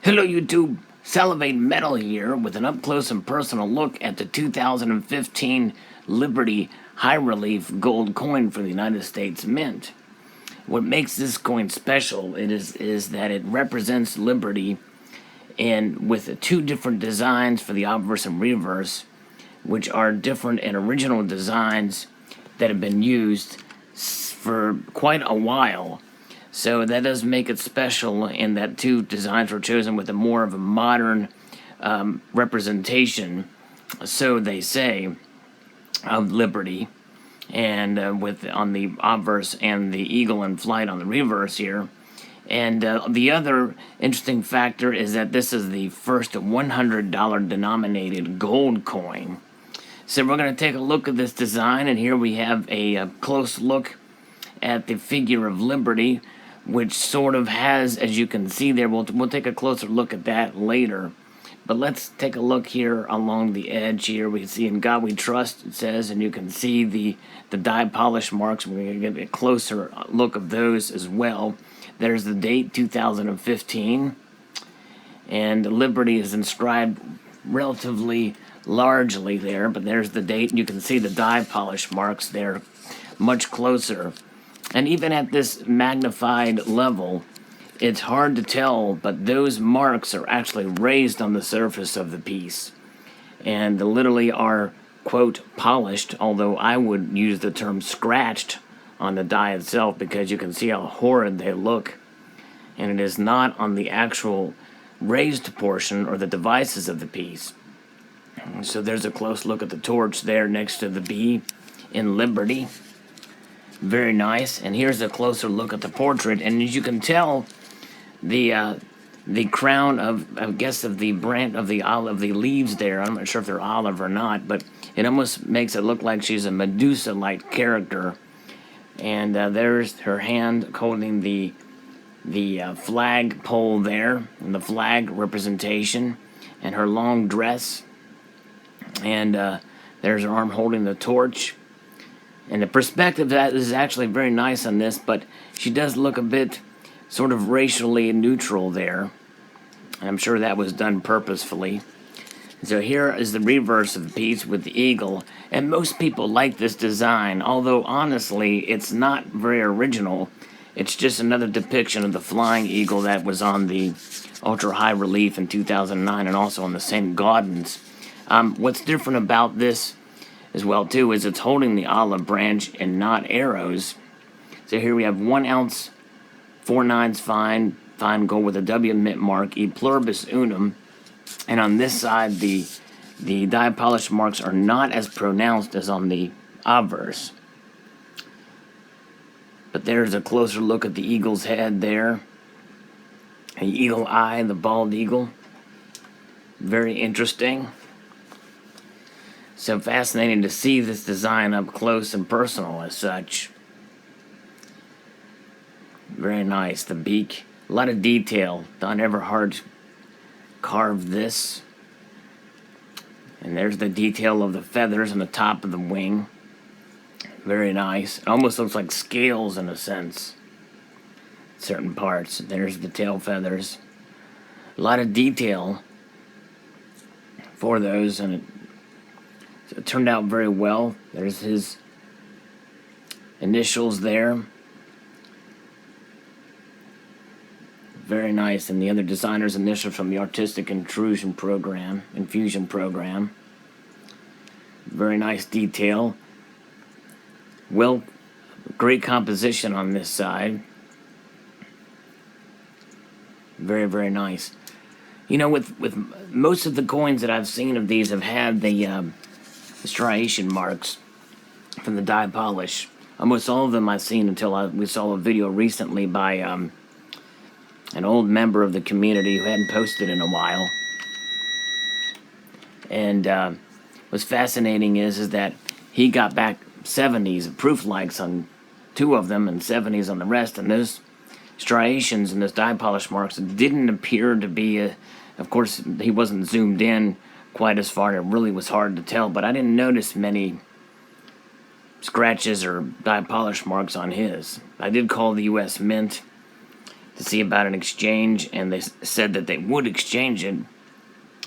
Hello YouTube, Salivate Metal here with an up-close and personal look at the 2015 Liberty High Relief Gold coin for the United States Mint. What makes this coin special is that it represents Liberty and with two different designs for the obverse and reverse, which are different and original designs that have been used for quite a while. So that does make it special in that two designs were chosen with a more of a modern representation, so they say, of Liberty, and with on the obverse and the eagle in flight on the reverse here. And the other interesting factor is that this is the first $100 denominated gold coin. So we're going to take a look at this design, and here we have a close look at the figure of Liberty, which sort of has, as you can see there, we'll take a closer look at that later. But let's take a look here along the edge here. We see "In God We Trust," it says, and you can see the die polish marks. We're going to get a closer look of those as well. There's the date, 2015, and Liberty is inscribed relatively largely there, but there's the date, and you can see the die polish marks there much closer. And even at this magnified level, it's hard to tell, but those marks are actually raised on the surface of the piece. And literally are, quote, polished, although I would use the term scratched on the die itself because you can see how horrid they look. And it is not on the actual raised portion or the devices of the piece. So there's a close look at the torch there next to the B in Liberty. Very nice. And here's a closer look at the portrait, and as you can tell, the crown of, I guess, of the branch of the olive, the leaves there, I'm not sure if they're olive or not, but it almost makes it look like she's a Medusa-like character. And there's her hand holding the flag pole there, and the flag representation, and her long dress, and there's her arm holding the torch. And the perspective that is actually very nice on this, but she does look a bit sort of racially neutral there. And I'm sure that was done purposefully. So here is the reverse of the piece with the eagle. And most people like this design, although honestly, it's not very original. It's just another depiction of the flying eagle that was on the ultra high relief in 2009 and also on the St. Gaudens. What's different about this as well too is it's holding the olive branch and not arrows. So here we have 1 ounce 4/9 fine gold with a W mint mark, E pluribus unum, and on this side the die polish marks are not as pronounced as on the obverse. But there's a closer look at the eagle's head there, the eagle eye, the bald eagle. Very interesting. So fascinating to see this design up close and personal as such. Very nice. The beak. A lot of detail. Don Everhart carved this. And there's the detail of the feathers on the top of the wing. Very nice. It almost looks like scales in a sense. Certain parts. There's the tail feathers. A lot of detail for those, and it turned out very well. There's his initials there. Very nice. And the other designer's initials from the Artistic Infusion program. Very nice detail. Well, great composition on this side. Very, very nice. You know, with most of the coins that I've seen of these have had the striation marks from the die polish. Almost all of them I've seen until we saw a video recently by an old member of the community who hadn't posted in a while. And what's fascinating is that he got back 70s proof likes on 2 of them and 70s on the rest, and those striations and those die polish marks didn't appear to be of course he wasn't zoomed in quite as far. It really was hard to tell, but I didn't notice many scratches or die polish marks on his. I did call the U.S. Mint to see about an exchange, and they said that they would exchange it,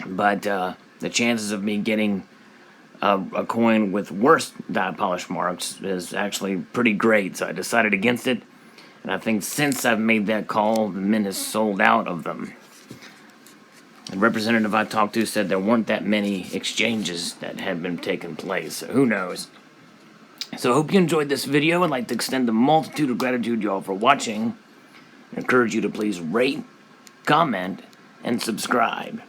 but the chances of me getting a coin with worse dye polish marks is actually pretty great, so I decided against it, and I think since I've made that call, the mint has sold out of them. The representative I talked to said there weren't that many exchanges that had been taking place, so who knows. So I hope you enjoyed this video. I'd like to extend a multitude of gratitude to you all for watching. I encourage you to please rate, comment, and subscribe.